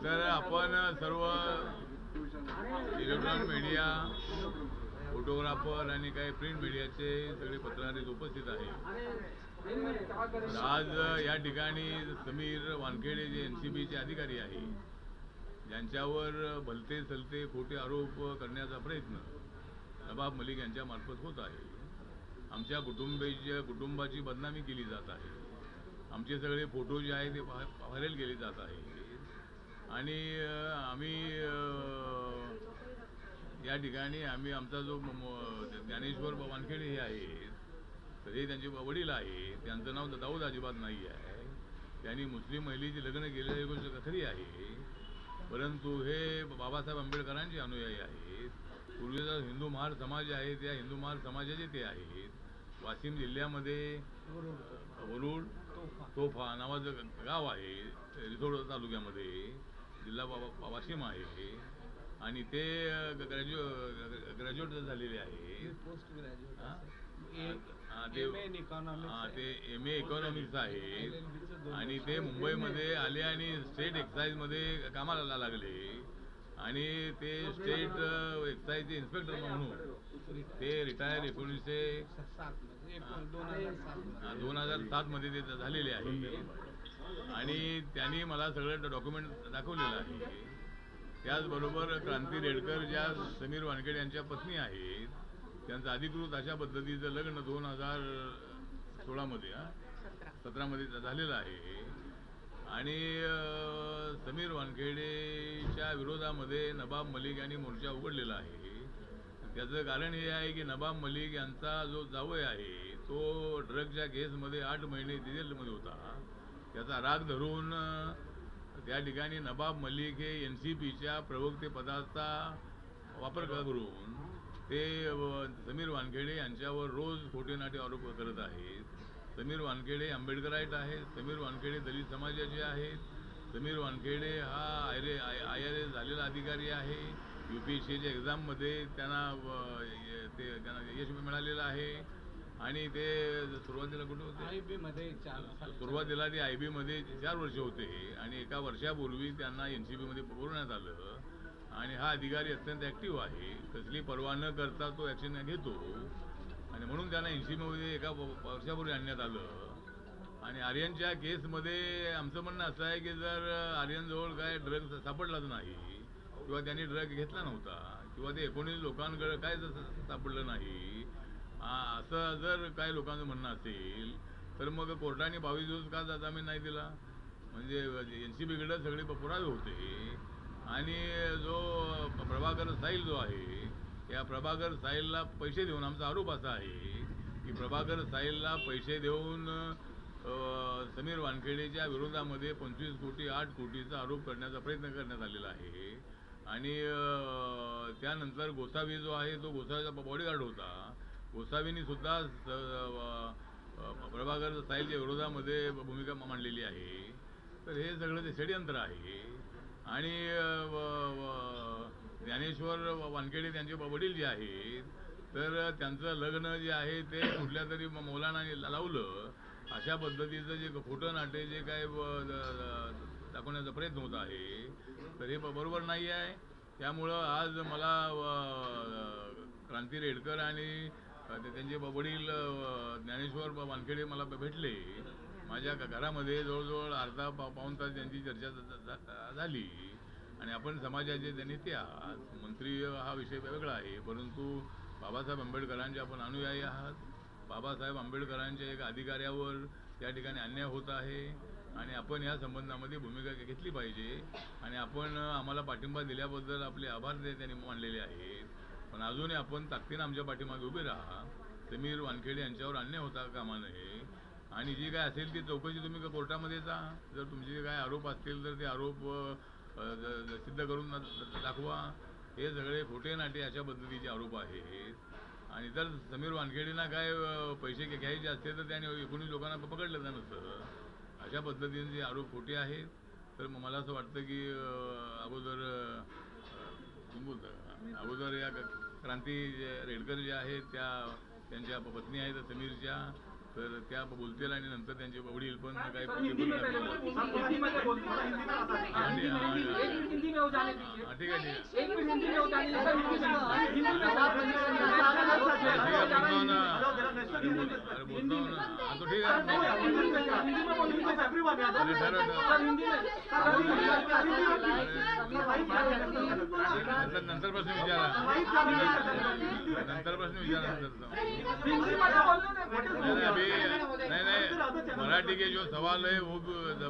तर आपण सर्व इलेक्ट्रॉनिक मीडिया, फोटोग्राफर आणि काही प्रिंट मीडियाचे सगळे पत्रकार उपस्थित आहेत। आज या ठिकाणी समीर वानखेडे जे NCBचे अधिकारी आहेत, ज्यांच्यावर भलते सलते खोटे आरोप करण्याचा प्रयत्न नवाब मलिक यांच्या मार्फत होत आहे। आमच्या कुटुंबाची बदनामी केली जात आहे। आमचे सगळे फोटो जे आहेत ते व्हायरल केले जात आहेत आणि आम्ही या ठिकाणी आमचा जो ज्ञानेश्वर वानखेडे हे आहेत, तर हे त्यांचे वडील आहे, त्यांचं नाव दाऊद अजिबात नाही आहे। त्यांनी मुस्लिम महिलेची लग्न केलेली गोष्ट खरी आहे, परंतु हे बाबासाहेब आंबेडकरांचे अनुयायी आहेत। पूर्वीचा हिंदू महार समाज आहे, त्या हिंदू महार समाजाचे ते आहेत। वाशिम जिल्ह्यामध्ये वरुड तोफा नावाचं गाव आहे, रिसोड तालुक्यामध्ये, जिल्हा वाशिम आहे आणि ते ग्रॅज्युएट झालेले आहे। ते MA इकॉनॉमिक्स आहे आणि ते मुंबईमध्ये आले आणि स्टेट एक्साईजमध्ये कामाला लागले आणि ते स्टेट एक्साईजचे इन्स्पेक्टर म्हणून ते रिटायर 2007 मध्ये ते झालेले आहे आणि त्यांनी मला सगळं डॉक्युमेंट दाखवलेलं आहे। त्याचबरोबर क्रांती रेडकर ज्या समीर वानखेडे यांच्या पत्नी आहेत, त्यांचं अधिकृत अशा पद्धतीचं लग्न 2016 मध्ये 17 मध्ये झालेलं आहे आणि समीर वानखेडेच्या विरोधामध्ये नवाब मलिक यांनी मोर्चा उघडलेला आहे। त्याचं कारण हे आहे की नवाब मलिक यांचा जो जावई आहे तो ड्रगच्या केसमध्ये 8 महिने जेलमध्ये होता। त्याचा राग धरून त्या ठिकाणी नवाब मलिक हे NCBच्या प्रवक्तेपदाचा वापर करून ते समीर वानखेडे यांच्यावर रोज खोटे नाटे आरोप करत आहेत। समीर वानखेडे आंबेडकराईट आहेत, समीर वानखेडे दलित समाजाचे आहेत, समीर वानखेडे हा IRS झालेला अधिकारी आहे। UPSCच्या एक्झाममध्ये त्यांना यश मिळालेलं आहे आणि ते सुरुवातीला कुठे होते? सुरुवातीला ते IB मध्ये 4 वर्ष होते आणि एका वर्षापूर्वी त्यांना NCBमध्ये बोलवण्यात आलं आणि हा अधिकारी अत्यंत ॲक्टिव्ह आहे, कसली पर्वा न करता तो ॲक्शन घेतो आणि म्हणून त्यांना NCBमध्ये एका वर्षापूर्वी आणण्यात आलं। आणि आर्यनच्या केसमध्ये आमचं म्हणणं असं आहे की जर आर्यनजवळ काय ड्रग सापडलाच नाही किंवा त्यांनी ड्रग घेतला नव्हता किंवा ते 19 लोकांकडे काय सापडलं नाही असं जर काही लोकांचं म्हणणं असेल तर मग कोर्टाने 22 दिवस का जामीन नाही दिला? म्हणजे NCBकडे सगळे पुरावे होते आणि जो प्रभाकर साहिल जो आहे, या प्रभाकर साहिलला पैसे देऊन, आमचा आरोप असा आहे की प्रभाकर साहिलला पैसे देऊन समीर वानखेडेच्या विरोधामध्ये 25 कोटी 8 कोटीचा आरोप करण्याचा प्रयत्न करण्यात आलेला आहे आणि त्यानंतर गोसावी जो आहे तो गोसावीचा बॉडीगार्ड होता। गोसावींनी सुद्धा प्रभाकर साहिलच्या विरोधामध्ये भूमिका मांडलेली आहे। तर हे सगळं ते षडयंत्र आहे आणि ज्ञानेश्वर वानखेडे त्यांचे वडील जे आहेत, तर त्यांचं लग्न जे आहे ते कुठल्या तरी मौलानाने लावलं अशा पद्धतीचं जे खोटं नाटे जे काय दाखवण्याचा प्रयत्न होत आहे, तर हे बरोबर नाही आहे। त्यामुळं आज मला क्रांती रेडकर आणि त्यांचे वडील ज्ञानेश्वर वानखेडे मला भेटले। माझ्या घरामध्ये जवळजवळ अर्धा पाऊण तास त्यांची चर्चा झाली आणि आपण समाजाचे त्यांनी मंत्री हा विषय वेगळा आहे, परंतु बाबासाहेब आंबेडकरांचे आपण अनुयायी आहात। बाबासाहेब आंबेडकरांच्या एका अधिकाऱ्यावर त्या ठिकाणी अन्याय होत आहे आणि आपण या संबंधामध्ये भूमिका घेतली पाहिजे आणि आपण आम्हाला पाठिंबा दिल्याबद्दल आपले आभार त्यांनी मानलेले आहेत, पण अजूनही आपण ताकदीनं आमच्या पाठीमागे उभे राहा। समीर वानखेडे यांच्यावर अन्याय होता कामा नये आणि जी काय असेल ती चौकशी तुम्ही कोर्टामध्ये जा। जर तुमचे काय आरोप असतील तर ते आरोप सिद्ध करून दाखवा। हे सगळे खोटे नाटे अशा पद्धतीचे आरोप आहेत आणि जर समीर वानखेडेंना काय पैसे घ्यायचे असते तर त्याने 19 लोकांना पकडलं नसतं। अशा पद्धतीचे आरोप खोटे आहेत। तर मला असं वाटतं की अगोदर या क्रांती रेडकर ज्या आहेत त्यांच्या पत्नी आहेत समीरच्या, तर त्या बोलतील आणि नंतर त्यांचे वडील पण काही हो जाने दीजिए। ठीक है ठीक है, एक मिनट हिंदी में हो जाने दीजिए। बोलता हूँ ना, हाँ तो ठीक है, नंतर प्रश्न विचारा, नंतर प्रश्न विचारा अभी नहीं, मराठी के जो सवाल है वो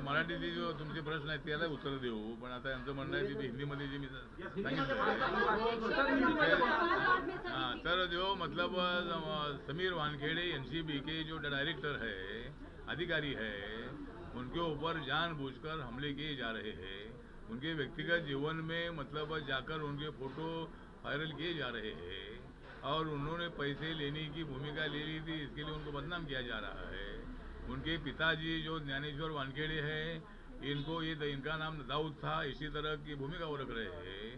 मराठीचे जो तुमचे प्रश्न आहेत त्याला उत्तर देऊ, पण आता यांचं म्हणणं आहे की हिंदीमध्ये जे मी सांगितलं हाँ, तर जो मतलब समीर वानखेड़े एनसीबी के जो डायरेक्टर है, अधिकारी है, उनके ऊपर जानबूझकर हमले किए जा रहे हैं। उनके व्यक्तिगत जीवन में मतलब जाकर उनके फोटो वायरल किए जा रहे हैं और उन्होंने पैसे लेने की भूमिका ले ली थी, इसके लिए उनको बदनाम किया जा रहा है। उनके पिताजी जो ज्ञानेश्वर वानखेड़े हैं, इनका नाम दाऊद था, इसी तरह की भूमिका वो रख रहे हैं।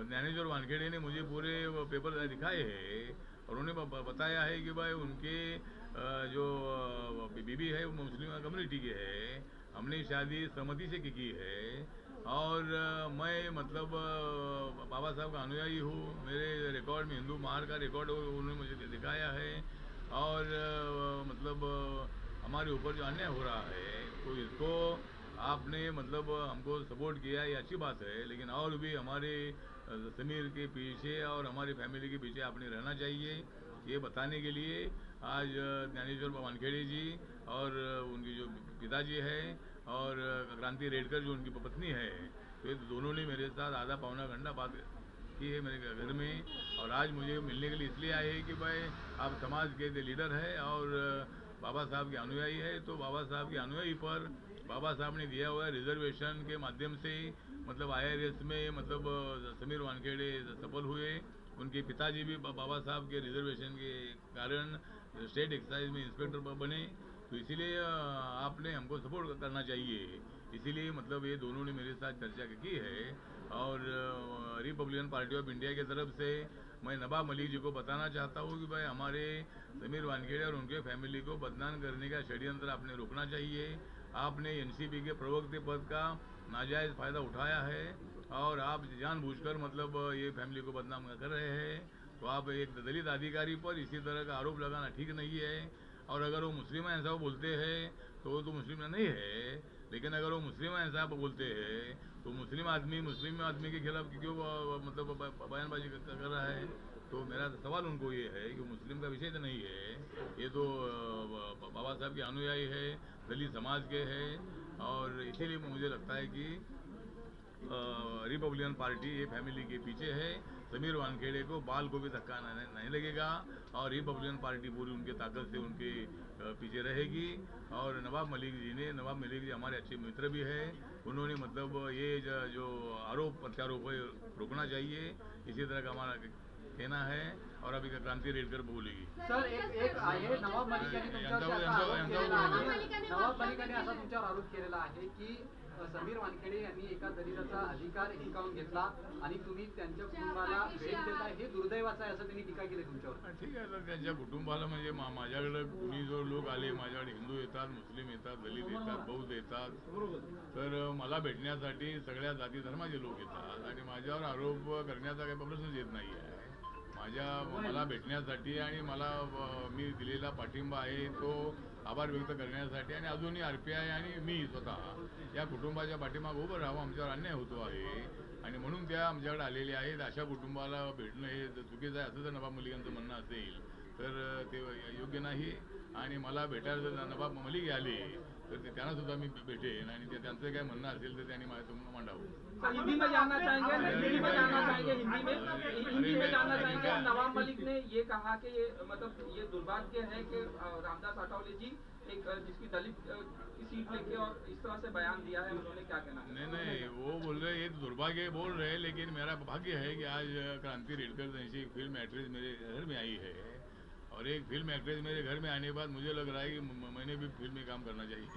ज्ञानेश्वर वानखेड़े ने मुझे पूरे पेपर दिखाए हैं और उन्होंने बताया है कि भाई उनके जो बीबी है वो मुस्लिम कम्युनिटी के है, हमने शादी सहमति से की है और मैं मतलब बाबा साहब का अनुयायी हूँ। मेरे रिकॉर्ड में हिंदू महार का रिकॉर्ड उन्होंने मुझे दिखाया है और मतलब हमारे ऊपर जो अन्याय हो रहा है तो इसको आपने मतलब हमको सपोर्ट किया, ये अच्छी बात है, लेकिन और भी हमारे समीर के पीछे और हमारी फैमिली के पीछे आपने रहना चाहिए, ये बताने के लिए आज ज्ञानेश्वर वानखेड़े जी और उनकी जो पिताजी है और क्रांति रेडकर जो उनकी पत्नी है, तो ये दोनों ने मेरे साथ आधा पौना घंटा बात की है मेरे घर में और आज मुझे मिलने के लिए इसलिए आए हैं कि भाई आप समाज के लीडर है और बाबा साहब के अनुयायी है, तो बाबा साहब के अनुयायी पर बाबा साहब ने दिया हुआ रिजर्वेशन के माध्यम से मतलब IRS में मतलब समीर वानखेड़े सफल हुए। उनके पिताजी भी बाबा साहब के रिजर्वेशन के कारण स्टेट एक्साइज में इंस्पेक्टर बने, तो इसीलिए आपने हमको सपोर्ट करना चाहिए। इसीलिए मतलब ये दोनों ने मेरे साथ चर्चा की है और रिपब्लिकन पार्टी ऑफ इंडिया की तरफ से मैं नवाब मलिक जी को बताना चाहता हूँ कि भाई हमारे समीर वानखेड़े और उनके फैमिली को बदनाम करने का षड्यंत्र आपने रोकना चाहिए। आपने एनसीबी के प्रवक्ता पद का नाजायज़ फ़ायदा उठाया है और आप जानबूझकर मतलब ये फैमिली को बदनाम कर रहे हैं, तो आप एक दलित अधिकारी पर इसी तरह का आरोप लगाना ठीक नहीं है। और अगर वो मुस्लिम हैं ऐसा वो बोलते हैं तो वो तो मुस्लिम नहीं है, लेकिन अगर वो मुस्लिम हैं ऐसा बोलते हैं तो मुस्लिम आदमी के खिलाफ क्यों मतलब बयानबाजी कर रहा है। तो मेरा सवाल उनको ये है कि मुस्लिम का विषय तो नहीं है, ये तो बाबा साहब के अनुयायी है, दलित समाज के है और इसीलिए मुझे लगता है कि रिपब्लिकन पार्टी ये फैमिली के पीछे है। समीर वानखेड़े को बाल को भी धक्का नहीं लगेगा और रिपब्लिकन पार्टी पूरी उनके ताकत से उनके पीछे रहेगी। और नवाब मलिक जी हमारे अच्छे मित्र भी है, उन्होंने मतलब ये जो आरोप प्रत्यारोप है रोकना चाहिए, इसी तरह का हमारा कहना है। और अभी क्रांति रेडकर बोलेगी। सर एक आहे नवाब मलिकाने असा तुमच्यावर आरोप केलेला आहे की समीर वानखेड़े यांनी एका दलिताचा अधिकार हिसकावून घेतला आणि तुम्ही त्यांच्या कुटुंबाला भेट देताय, हे दुर्दैवाचं आहे असं त्यांनी टीका केली तुमच्यावर। ठीक आहे, तर त्यांच्या कुटुंबाला म्हणजे माझ्याकडे कुणी जो लोक आले, माझ्याकडे हिंदू येतात, मुस्लिम येतात, दलित येतात, बौद्ध येतात, तर मला भेटण्यासाठी सगळ्या जाती धर्माचे लोक येतात आणि माझ्यावर आरोप करण्याचा काही प्रश्नच येत नाही आहे। मला भेटण्यासाठी आणि मी दिलेला पाठिंबा आहे तो आभार व्यक्त करण्यासाठी आणि अजूनही RPI आणि मी स्वतः या कुटुंबाच्या पाठीमागे उभं राहावं, आमच्यावर अन्याय होतो आहे आणि म्हणून त्या आमच्याकडे आलेले आहेत। अशा कुटुंबाला भेटणं हे चुकीचं आहे असं जर नवाब मलिकांचं म्हणणं असेल तर ते योग्य नाही आणि मला भेटायला जर नवाब मलिक आले तर त्यांना सुद्धा मी भेटेन आणि त्यांचं काय म्हणणं असेल तर त्यांनी माझ्यासमोर मांडावं। हिंदी में जानना चाहेंगे नवाब मलिक ने ये कहा कि ये मतलब ये दुर्भाग्य है कि रामदास अठावले जी एक जिसकी दलित की सीट लेके और इस तरह से बयान दिया है, उन्होंने क्या कहना है? नहीं वो बोल रहे ये दुर्भाग्य बोल रहे हैं, लेकिन मेरा भाग्य है कि आज क्रांति रेडकर जैसी फिल्म एक्ट्रेस मेरे घर में आई है और एक फिल्म एक्ट्रेस मेरे घर में आने के बाद मुझे लग रहा है कि मैंने भी फिल्म में काम करना चाहिए।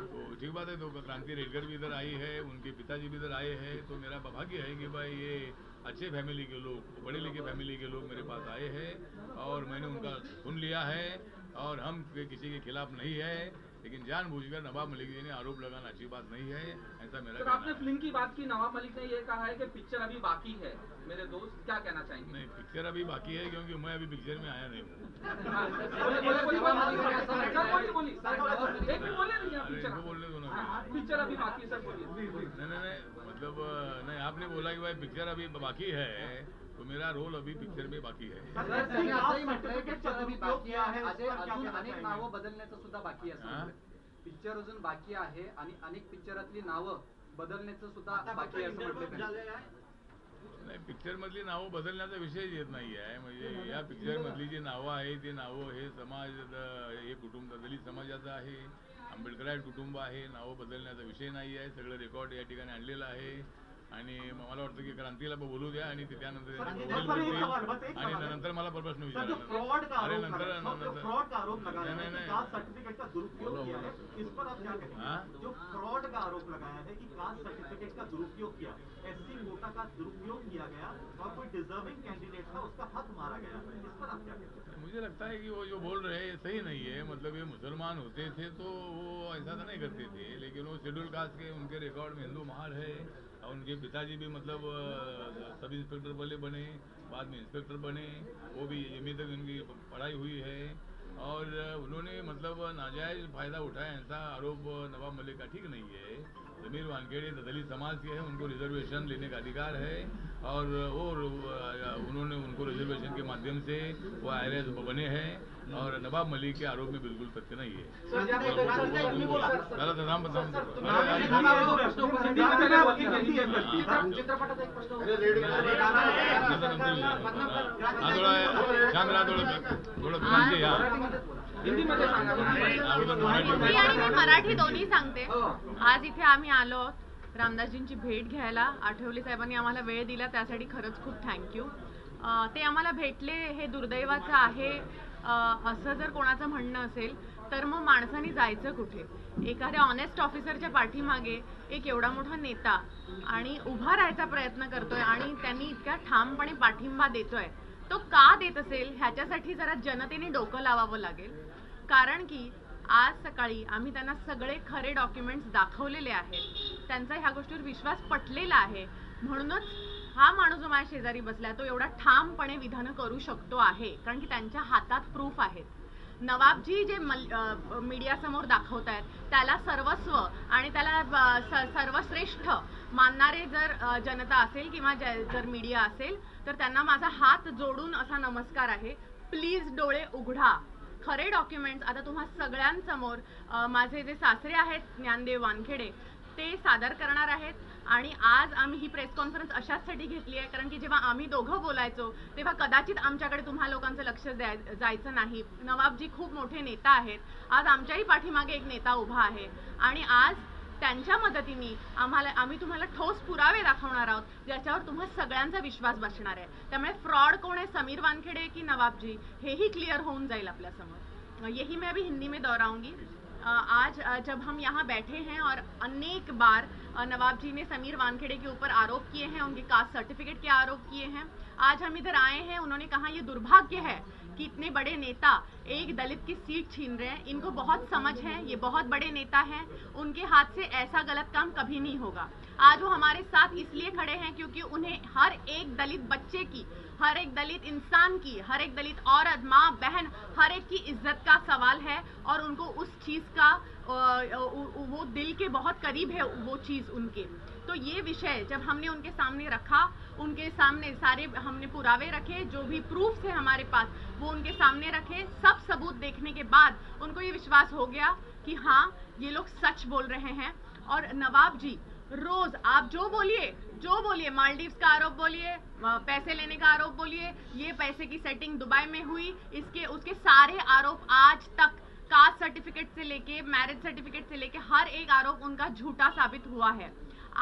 तो ठीक बात है, तो क्रांति रेडकर भी इधर आई है, उनके पिताजी भी इधर आए हैं, तो मेरा भाग्य है कि भाई ये अच्छे फैमिली के लोग, पढ़े लिखे फैमिली के लोग मेरे पास आए हैं और मैंने उनका सुन लिया है और हम किसी के खिलाफ नहीं है। लेकिन जानबूझकर नवाब मलिक जी ने आरोप लगाना अच्छी बात नहीं है, ऐसा मेरा सर आपने फिल्म की बात की, नवाब मलिक ने ये कहा है कि पिक्चर अभी बाकी है, मेरे दोस्त क्या कहना चाहेंगे? नहीं, पिक्चर अभी बाकी है क्योंकि मैं अभी पिक्चर में आया नहीं हूँ। बोलने दो ना, पिक्चर अभी बाकी है सर, बोलिए। नहीं, मतलब नहीं, आपने बोला कि भाई पिक्चर अभी बाकी है, तो मेरा रोल अभी पिक्चर में बाकी है। असंही म्हटलंय पिक्चर अभी बाकी आहे, अजून अनेक नावं बदलण्याचं सुद्धा बाकी आहे. पिक्चर अजून बाकी आहे आणि अनेक पिक्चरातली नावं बदलण्याचं सुद्धा बाकी आहे असं म्हटलं. नाही, पिक्चर मधली नावं बदलण्याचा विषय येत नाही आहे. म्हणजे या पिक्चर मधली जी नावं आहे ती नावं हे समाज, हे कुटुंब दलित समाजाचं आहे, आंबेडकरायट कुटुंब आहे, नावं बदलण्याचा विषय नाही आहे. सगळं रेकॉर्ड या ठिकाणी आणलेलं आहे आणि मला वाटतं की क्रांतीला बोलू द्या आणि त्यानंतर आणि नंतर मला प्रश्न विचारा. अरे नंतर फ्रॉड का आरोप लगाया है कि कास्ट सर्टिफिकेट का दुरुपयोग किया है, इस पर आप क्या कहेंगे? जो फ्रॉड का आरोप लगाया है कि कास्ट सर्टिफिकेट का दुरुपयोग किया, एससी कोटा का दुरुपयोग किया गया और कोई डिजर्विंग कैंडिडेट था उसका हक मारा गया, इस पर आप क्या कहेंगे? मुझे लगता है कि वो जो बोल रहे हैं सही नहीं है. मतलब ये मुसलमान होते थे तो वो ऐसा तो नहीं करते थे, लेकिन वो शेड्यूल कास्ट के उनके रिकॉर्ड में हिंदू महार है और उनके पिताजी भी मतलब सब इंस्पेक्टर पहले बने, बाद में इंस्पेक्टर बने, वो भी एमए तक उनकी पढ़ाई हुई है और उन्होंने मतलब नाजायज फ़ायदा उठाया, ऐसा आरोप नवाब मलिक का ठीक नहीं है. समीर वानखेड़े दलित समाज के हैं, उनको रिजर्वेशन लेने का अधिकार है और वो उन्होंने उनको रिजर्वेशन के माध्यम से वो IRS बने हैं और नवाब मलिक के आरोप में बिल्कुल तथ्य नहीं है. हिंदी आणि मी मराठी दोन्ही सांगते. आज इथे आम्ही आलो रामदासजींची भेट घ्यायला. आठवले साहेबांनी आम्हाला वेळ दिला त्यासाठी खरंच खूप थँक्यू. ते आम्हाला भेटले हे दुर्दैवाचं आहे. असं जर कोणाचं म्हणणं असेल तर मग माणसाने जायचं कुठे? एखाद्या ऑनेस्ट ऑफिसरच्या पाठीमागे एक एवढा मोठा नेता आणि उभा राहायचा प्रयत्न करतोय आणि त्यांनी इतक्या ठामपणे पाठिंबा देतोय, तो का देत असेल ह्याच्यासाठी जरा जनतेने डोकं लावावं लागेल. कारण की आज सकाळी आम्ही त्यांना सगळे खरे डॉक्युमेंट्स दाखवलेले आहेत, त्यांचा ह्या गोष्टीवर विश्वास पटलेला आहे. म्हणूनच हा माणूस जो माझ्या शेजारी बसला तो एवढा ठामपणे विधानं करू शकतो आहे कारण की त्यांच्या हातात प्रूफ आहेत. नवाबजी जे मीडियासमोर दाखवत आहेत त्याला सर्वस्व आणि त्याला सर्वश्रेष्ठ मानणारे जर जनता असेल किंवा जर मीडिया असेल तर त्यांना माझा हात जोडून असा नमस्कार आहे. प्लीज डोळे उघडा. खरे डॉक्युमेंट्स आता तुम्हा सगळ्यांसमोर माझे जे सासरे आहेत ज्ञानदेव वानखेडे ते सादर करणार आहेत. आणि आज आम्ही ही प्रेस कॉन्फरन्स अशाचसाठी घेतली आहे कारण की जेव्हा आम्ही दोघं बोलायचो तेव्हा कदाचित आमच्याकडे तुम्हा लोकांचं लक्ष जायचं नाही. नवाबजी खूप मोठे नेता आहेत. आज आमच्याही पाठीमागे एक नेता उभा आहे आणि आज त्यांच्या मदतीने आम्ही तुम्हाला ठोस पुरावे दाखवणार आहोत ज्याच्यावर तुम्हा सगळ्यांचा विश्वास बसणार आहे. त्यामुळे फ्रॉड कोण है, समीर वानखेड़े की नवाबजी, हेही क्लियर होऊन जाईल आपल्या समोर. यही मैं अभी हिंदी में दोहराऊंगी. आज जब हम यहाँ बैठे हैं और अनेक बार नवाब जी ने समीर वानखेड़े के ऊपर आरोप किए हैं, उनके कास्ट सर्टिफिकेट के आरोप किए हैं. आज हम इधर आए हैं, उन्होंने कहा ये दुर्भाग्य है कि इतने बड़े नेता एक दलित की सीट छीन रहे हैं. इनको बहुत समझ है, ये बहुत बड़े नेता हैं, उनके हाथ से ऐसा गलत काम कभी नहीं होगा. आज वो हमारे साथ इसलिए खड़े हैं क्योंकि उन्हें हर एक दलित बच्चे की, हर एक दलित इंसान की, हर एक दलित औरत, माँ, बहन, हर एक की इज्जत का सवाल है और उनको उस चीज़ का वो दिल के बहुत करीब है वो चीज़ उनके. तो ये विषय जब हमने उनके सामने रखा, उनके सामने सारे हमने पुरावे रखे, जो भी प्रूफ थे हमारे पास वो उनके सामने रखे. सब सबूत देखने के बाद उनको ये विश्वास हो गया कि हाँ ये लोग सच बोल रहे हैं. और नवाब जी रोज आप जो बोलिए, मालदीव्स का आरोप बोलिए, पैसे लेने का आरोप बोलिए, ये पैसे की सेटिंग दुबई में हुई, उसके सारे आरोप आज तक कास्ट सर्टिफिकेट से लेके मैरिज सर्टिफिकेट से लेके हर एक आरोप उनका झूठा साबित हुआ है.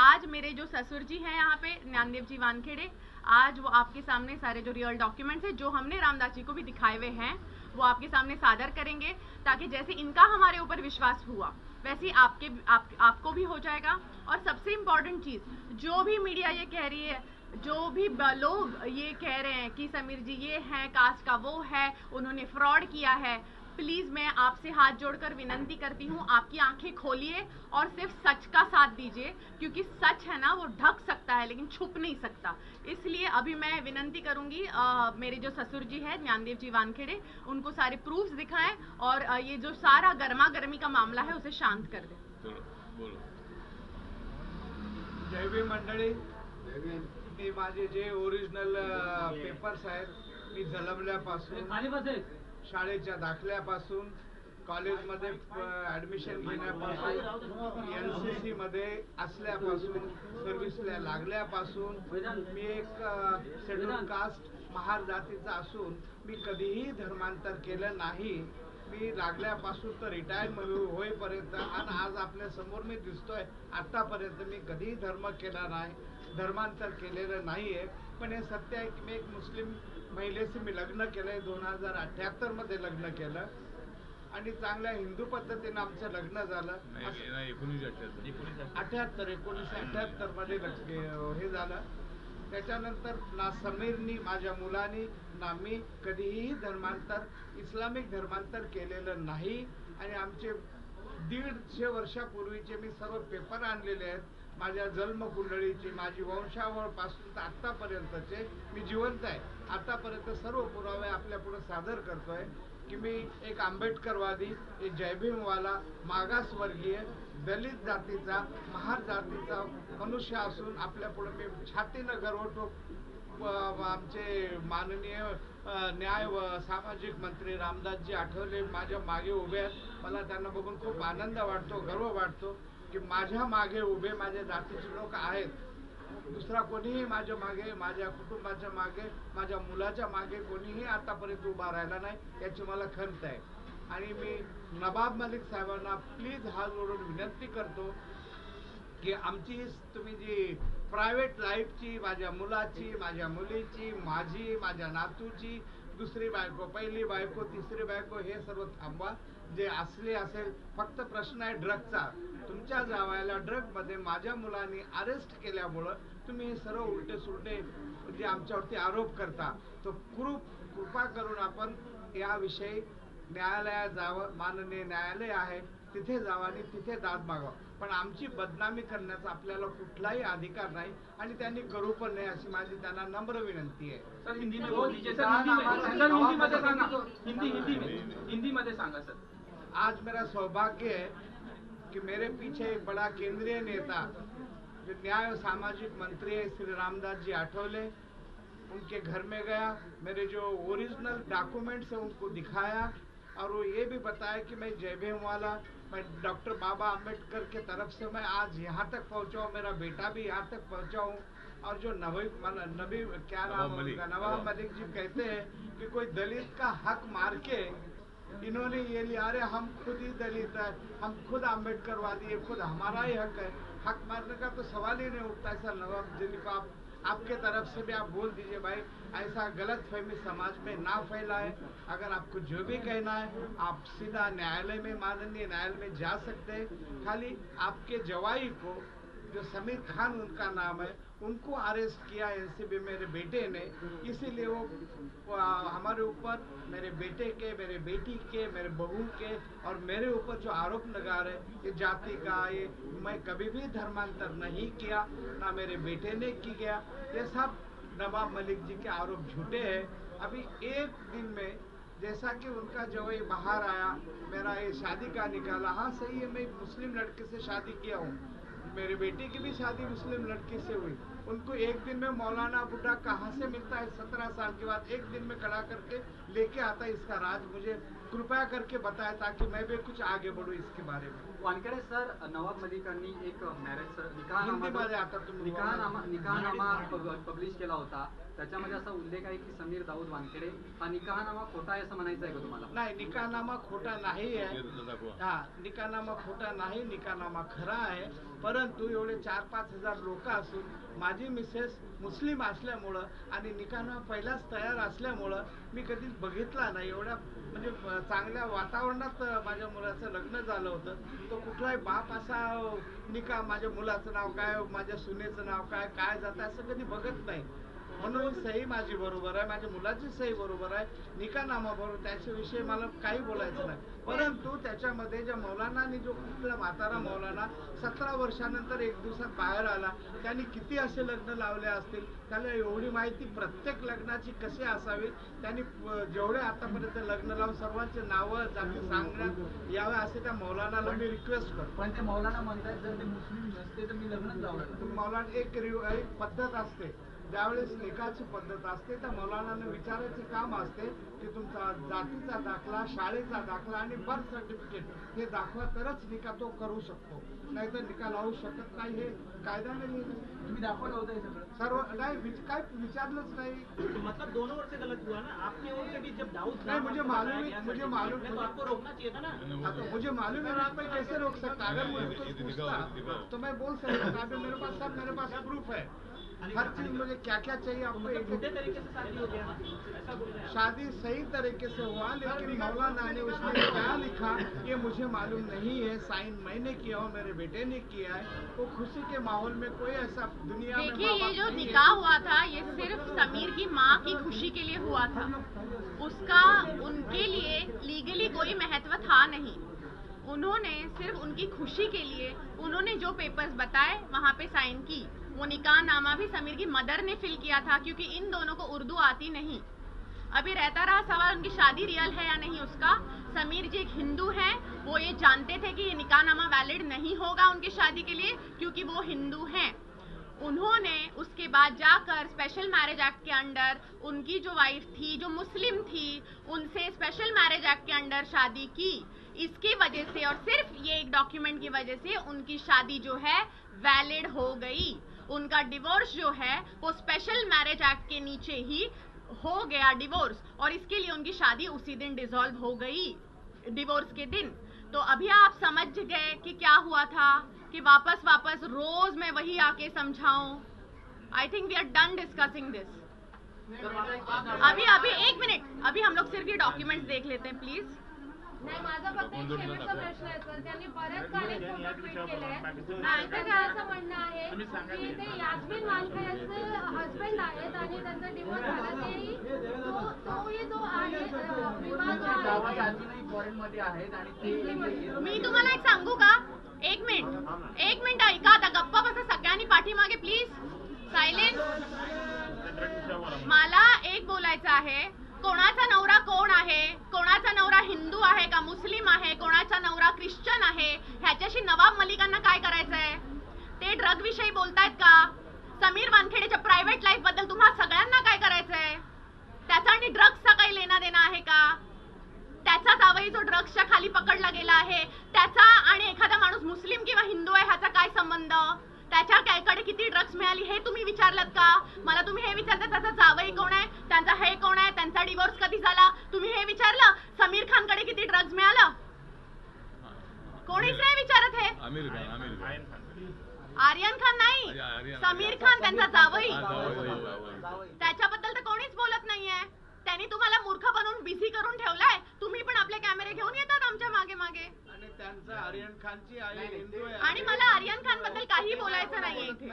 आज मेरे जो ससुर जी हैं यहाँ पे ज्ञानदेव जी वानखेड़े, आज वो आपके सामने सारे जो रियल डॉक्यूमेंट्स हैं जो हमने रामदास जी को भी दिखाए हुए हैं वो आपके सामने सादर करेंगे ताकि जैसे इनका हमारे ऊपर विश्वास हुआ वैसे आपको भी हो जाएगा. और सबसे इम्पोर्टेंट चीज़, जो भी मीडिया ये कह रही है, जो भी लोग ये कह रहे हैं कि समीर जी ये हैं कास्ट का, वो है, उन्होंने फ्रॉड किया है, प्लीज मैं आपसे हाथ जोड़कर विनंती करती हूँ, आपकी आंखें खोलिए और सिर्फ सच का साथ दीजिए, क्योंकि सच है ना वो ढक सकता है लेकिन छुप नहीं सकता। इसलिए अभी मैं विनंती करूंगी मेरे जो ससुर जी है ज्ञानदेव जी वानखेड़े, उनको सारे प्रूफ्स दिखाएं और ये जो सारा गर्मा गर्मी का मामला है उसे शांत कर दें। बोलो। जय भीम मंडळी, मी माझे जे ओरिजिनल पेपर्स आहेत, मी जन्मल्यापासून शाळेच्या दाखल्यापासून कॉलेजमध्ये ऍडमिशन घेण्यापासून NCC मध्ये असल्यापासून सर्व्हिसला लागल्यापासून मी एक शेड्यूल कास्ट महार जातीचा असून मी कधीही धर्मांतर केलं नाही। मी लागल्यापासून तर रिटायर होईपर्यंत आणि आज आपल्या समोर मी दिसतोय, आतापर्यंत मी कधीही धर्म केला नाही, धर्मांतर केलेलं नाहीये। पण हे सत्य आहे की मी एक मुस्लिम महिलेशी मी लग्न केलंय, 2078 मध्ये लग्न केलं आणि चांगल्या हिंदू पद्धतीने आमचं लग्न झालं। 1978 मध्ये हे झालं। त्याच्यानंतर ना समीरनी, माझ्या मुलांनी, ना मी कधीही धर्मांतर, इस्लामिक धर्मांतर केलेलं नाही। आणि आमचे 150 वर्षापूर्वीचे मी सर्व पेपर आणलेले आहेत, माझ्या जन्मकुंडळीची, माझी वंशावळ पासून तर आतापर्यंतचे मी जिवंत आहे। आतापर्यंत सर्व पुरावे आपल्या पुढे सादर करतोय की मी एक आंबेडकरवादी, एक जयभीमवाला, मागासवर्गीय, दलित जातीचा, महार जातीचा मनुष्य असून आपल्या पुढे मी छातीनं गर्व आमचे माननीय न्याय व सामाजिक मंत्री रामदासजी आठवले माझ्या मागे उभे आहेत। मला त्यांना बघून खूप आनंद वाटतो, गर्व वाटतो की माझ्या मागे उभे माझ्या जातीचे लोक आहेत। दुसरा कोणीही माझ्या मागे, माझ्या कुटुंबाच्या मागे, माझ्या मुलाच्या मागे कोणीही आतापर्यंत उभा राहिला नाही, याची मला खंत आहे। आणि मी नवाब मलिक साहेबांना प्लीज हात जोडून विनंती करतो की आमची तुम्ही जी प्रायव्हेट लाईफची, माझ्या मुलाची, माझ्या मुलीची, माझी, माझ्या नातूची, दुसरी बायको, पहिली बायको, तिसरी बायको, हे सर्व थांबवा। जे असले असेल, फक्त प्रश्न आहे ड्रगचा। तुमच्या जावयाला ड्रग मध्ये माझ्या मुलांनी अरेस्ट केल्यामुळं तुम्ही हे सर्व उलटे सुलटे जे आमच्यावरती आरोप करता, तो कृपा करून आपण याविषयी न्यायालयात जावं। माननीय न्यायालय आहे तिथे जावं आणि तिथे दाद मागावं, पण आमची बदनामी करण्याचा आपल्याला कुठलाही अधिकार नाही आणि त्यांनी करू पण नाही, अशी माझी त्यांना नम्र विनंती आहे। सर हिंदी मध्ये सांगा सर। आज मेरा सौभाग्य है कि मेरे पीछे एक बड़ा केंद्रीय नेता जो न्याय और सामाजिक मंत्री है श्री रामदास जी आठवले, उनके घर में गया, मेरे जो ओरिजिनल डॉक्यूमेंट्स है उनको दिखाया और वो ये भी बताया कि मैं जय भीम वाला, मैं डॉक्टर बाबा अम्बेडकर के तरफ से मैं आज यहाँ तक पहुँचा हूँ, मेरा बेटा भी यहाँ तक पहुँचा हूँ। और जो नबी क्या नाम है उनका, नवाब मलिक जी कहते हैं कि कोई दलित का हक मार के इन्होंने ये लिया, अरे हम खुद ही दलित है, हम खुद अम्बेडकरवादी है, खुद हमारा ही हक है, हक मारने का तो सवाल ही नहीं उठता। ऐसा नवाब जी को आपके तरफ से भी आप बोल दीजिए भाई, ऐसा गलत फहमी समाज में ना फैलाए। अगर आपको जो भी कहना है आप सीधा न्यायालय में, माननीय न्यायालय में जा सकते हैं। खाली आपके जवाई को, जो समीर खान उनका नाम है, उनको अरेस्ट किया एनसीबी मेरे बेटे ने, इसीलिए वो हमारे ऊपर, मेरे बेटे के, मेरे बेटी के, मेरे बहू के और मेरे ऊपर जो आरोप लगा रहे, ये जाति का, ये मैं कभी भी धर्मांतर नहीं किया, ना मेरे बेटे ने की गया। ये सब नवाब मलिक जी के आरोप झूठे हैं। अभी एक दिन में जैसा कि उनका जवाई बाहर आया, मेरा ये शादी का निकाला, हाँ सही है, मैं मुस्लिम लड़के से शादी किया हूँ, मेरे बेटे की भी शादी मुस्लिम लड़की से हुई। उनको एक दिन में मौलाना बुड्ढा कहाँ से मिलता है? 17 साल के बाद एक दिन में खड़ा करके लेके आता है। इसका राज मुझे कृपया करके बताए ताकि मैं भी कुछ आगे बढ़ू इसके बारे में। वानखेडे सर, नवाब मलिकांनी एक मॅरेज निकाहनामा पब्लिश केला होता, त्याच्यामध्ये असा उल्लेख आहे की समीर दाऊद वानखेडे हा निकाहनामा खोटा आहे असं म्हणायचं आहे का तुम्हाला? नाही, निकाहनामा खोटा नाही आहे। हा, निकाहनामा खोटा नाही, निकाहनामा खरा आहे। परंतु एवढे 4-5 हजार लोक असून माझी मिसेस मुस्लिम असल्यामुळं आणि निकाहनामा पहिलाच तयार असल्यामुळं मी कधीच बघितला नाही। एवढ्या म्हणजे चांगल्या वातावरणात माझ्या मुलाचं लग्न झालं होतं, तो कुठलाही बाप असा निकाह, माझ्या मुलाचं नाव काय, माझ्या सुनेचं नाव काय, काय जातं असं कधी बघत नाही। म्हणून सही माझी बरोबर आहे, माझ्या मुलाची सही बरोबर आहे, निकाहनामा बरोबर, त्याच्याविषयी मला काही बोलायचं नाही. परंतु त्याच्यामध्ये ज्या मौलानाने जो कुठला म्हातारा मौलाना 17 वर्षानंतर एक दिवसात बाहेर आला, त्यांनी किती असे लग्न लावले असतील, त्याला एवढी माहिती प्रत्येक लग्नाची कशी असावी, त्यांनी जेवढे आतापर्यंत लग्न लावून सर्वांचे नावं जाती सांगण्यात यावे असे त्या मौलानाला मी रिक्वेस्ट करतो. पण ते मौलाना म्हणतात जर ते मुस्लिम नसते तर मी लग्नच लावलं. मौलाना एक पद्धत असते, ज्यावेळेस निकाची पद्धत असते त्या मौलानाने विचारायचे काम असते की तुमचा जातीचा दाखला, शाळेचा दाखला आणि बर्थ सर्टिफिकेट हे दाखवा तरच निका तो करू शकतो, नाही तर निका लावू शकत नाही. हे कायद्याने लिहिलं. तुम्ही दाखवलं होतं हे सगळं? सर्व नाही, काय विचारलंच नाही. मतलब दोनों ओर से गलत हुआ ना, आपकी ओर से भी जब दाऊद नहीं, मुझे मालूम तो आपको रोकना चाहिए था ना. तो मुझे मालूम है, मैं कैसे रोक सकता? अगर मुझे कुछ पूछता तो मैं बोल सकता था. अभी मेरे पास प्रूफ है, हर चीज मुझे क्या क्या चाहिए आपको. एक झूठे तरीके से शादी हो गया, ऐसा बोल रहे हैं. शादी सही तरीके से हुआ, लेकिन मौलाना ने उसमें क्या लिखा ये मुझे मालूम नहीं है. साइन मैंने किया हो, मेरे बेटे ने किया है. वो खुशी के माहौल में कोई ऐसा दुनिया में देखिए, ये जो निकाह हुआ था ये सिर्फ समीर की माँ की खुशी के लिए हुआ था, उसका उनके लिए लीगली कोई महत्व था नहीं. उन्होंने सिर्फ उनकी खुशी के लिए उन्होंने जो पेपर्स बताए वहाँ पे साइन की. वो निकाह नामा भी समीर की मदर ने फिल किया था, क्योंकि इन दोनों को उर्दू आती नहीं. अभी रहता रहा सवाल उनकी शादी रियल है या नहीं उसका. समीर जी एक हिंदू हैं, वो ये जानते थे कि ये निकाह नामा वैलिड नहीं होगा उनकी शादी के लिए, क्योंकि वो हिंदू हैं. उन्होंने उसके बाद जाकर स्पेशल मैरिज एक्ट के अंडर उनकी जो वाइफ थी जो मुस्लिम थी उनसे स्पेशल मैरिज एक्ट के अंडर शादी की. इसकी वजह से और सिर्फ ये एक डॉक्यूमेंट की वजह से उनकी शादी जो है वैलिड हो गई. उनका डिवोर्स जो है वो स्पेशल मैरिज एक्ट के नीचे ही हो गया डिवोर्स, और इसके लिए उनकी शादी उसी दिन डिसॉल्व हो गई, डिवोर्स के दिन. तो अभी आप समझ गए कि क्या हुआ था, कि वापस रोज मैं वही आके समझाऊं. I think we are done discussing this. अभी एक मिनट, अभी हम लोग सिर्फ ये डॉक्यूमेंट्स देख लेते हैं प्लीज. नाही, माझा फक्त एक शेवटचा प्रश्न आहे सर. त्यांनी बरेच सारे फोटो ट्विट केले. माझं काय असं म्हणणं आहे की ते यास्मिन वानखेडेचे हस्बंड आहेत आणि त्यांचा डिवोर्स झाला, तेही तोही जो आहे विवाह जो आहे फॉरेन मध्ये आहेत आणि ते. मी तुम्हाला एक सांगू का, एक मिनिट ऐका. आता गप्पा बसा सगळ्यांनी पाठीमागे प्लीज. सायलेन्स. मला एक बोलायचं आहे, कोणाचा नवरा कोण आहे, कोणाचा नवरा हिंदू आहे का मुस्लिम आहे, कोणाचा नवरा ख्रिश्चन आहे, ह्याच्याशी नवाब मलिकांना काय करायचंय. ते ड्रग विषयी बोलतायत का, समीर वानखेडेच्या प्रायव्हेट लाईफ बद्दल तुम्हा सगळ्यांना काय करायचंय. त्याचा आणि ड्रग्सचा काही लेना देना आहे का. त्याचा जावई जो ड्रग्सच्या खाली पकडला गेला आहे त्याचा आणि एखादा माणूस मुस्लिम किंवा हिंदू आहे ह्याचा काय संबंध. त्याच्याकडे किती ड्रग्स मिळाली हे तुम्ही विचारलं का. मला तुम्ही हे विचारता त्याचा जावई कोण आहे, त्यांचा हे कोण आहे, त्यांचा डिवोर्स कधी झाला, तुम्ही हे विचारलं. समीर खानकडे किती ड्रग्स मिळालं कोणीच नाही विचारत. हे आर्यन खान नाही, समीर खान त्यांचा जावई, त्याच्याबद्दल तर कोणीच बोलत नाहीये. त्यांनी तुम्हाला मूर्ख बनवून बिझी करून ठेवलाय. तुम्ही पण आपले कॅमेरे घेऊन येतात आमच्या मागे मागे. आणि त्यांचा आर्यन खानची आई हिंदू आहे. आणि मला आर्यन खान बद्दल काही बोलायचं नाहीये इथे.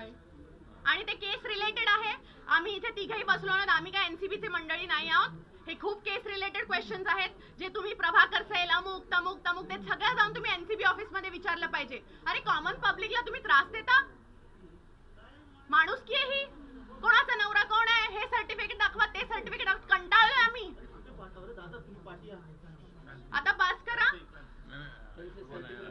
आणि ते केस रिलेटेड आहे. आम्ही इथे तिघही बसलो आहोत, आम्ही काय एनसीबीचे मंडळी नाही आहोत. हे खूप केस रिलेटेड क्वेश्चन्स आहेत जे तुम्ही प्रभाकर सेल अमुक तमुक ते सगळं जाऊन तुम्ही एनसीबी ऑफिस मध्ये विचारलं पाहिजे. अरे कॉमन पब्लिकला तुम्ही त्रास देता. माणूस की ही कोणाचा नवरा कोण आहे हे सर्टिफिकेट दाखवा, ते सर्टिफिकेट कंटाळलोय आम्ही. आता बस करा.